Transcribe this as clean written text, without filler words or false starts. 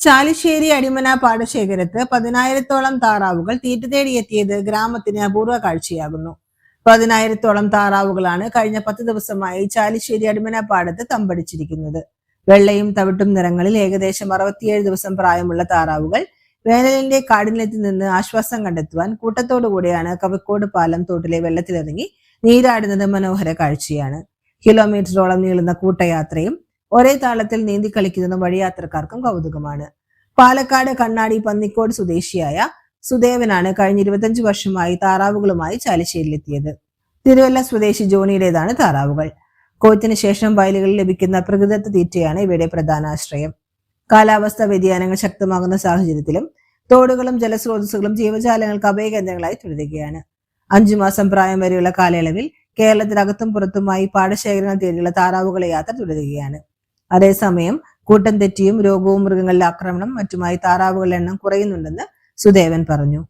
ചാലിശ്ശേരി അടിമന പാടശേഖരത്ത് 10,000-ഓളം താറാവുകൾ തീറ്റ തേടിയെത്തിയത് ഗ്രാമത്തിന് അപൂർവ കാഴ്ചയാകുന്നു. 10,000-ഓളം താറാവുകളാണ് കഴിഞ്ഞ 10 ദിവസമായി ചാലിശ്ശേരി അടിമന പാടത്ത് തമ്പടിച്ചിരിക്കുന്നത്. വെള്ളയും തവിട്ടും നിറങ്ങളിൽ ഏകദേശം 67 ദിവസം പ്രായമുള്ള താറാവുകൾ വേനലിന്റെ കാഠിന്യത്തിൽ നിന്ന് ആശ്വാസം കണ്ടെത്തുവാൻ കൂട്ടത്തോടുകൂടിയാണ് കവക്കോട് പാലം തോട്ടിലെ വെള്ളത്തിലിറങ്ങി നീരാടുന്നത് മനോഹര കാഴ്ചയാണ്. കിലോമീറ്ററോളം നീളുന്ന കൂട്ടയാത്രയും ഒരേ താളത്തിൽ നീന്തി കളിക്കുന്നതും വഴിയാത്രക്കാർക്കും കൗതുകമാണ്. പാലക്കാട് കണ്ണാടി പന്നിക്കോട് സ്വദേശിയായ സുദേവനാണ് കഴിഞ്ഞ 25 വർഷമായി താറാവുകളുമായി ചാലിശ്ശേരിയിലെത്തിയത്. തിരുവല്ല സ്വദേശി ജോണിയുടേതാണ് താറാവുകൾ. കൊയ്ത്തിന് ശേഷം വയലുകളിൽ ലഭിക്കുന്ന പ്രകൃതിദത്ത തീറ്റയാണ് ഇവയുടെ പ്രധാന ആശ്രയം. കാലാവസ്ഥാ വ്യതിയാനങ്ങൾ ശക്തമാകുന്ന സാഹചര്യത്തിലും തോടുകളും ജലസ്രോതസ്സുകളും ജീവജാലങ്ങൾക്ക് അഭയകേന്ദ്രങ്ങളായി തുടരുകയാണ്. 5 മാസം പ്രായം വരെയുള്ള കാലയളവിൽ കേരളത്തിനകത്തും പുറത്തുമായി പാടശേഖരങ്ങൾ തേടിയുള്ള താറാവുകളെ യാത്ര തുടരുകയാണ്. അതേസമയം കൂട്ടം തെറ്റിയും രോഗവും മൃഗങ്ങളുടെ ആക്രമണം മറ്റുമായി താറാവുകളുടെ എണ്ണം കുറയുന്നുണ്ടെന്ന് സുദേവൻ പറഞ്ഞു.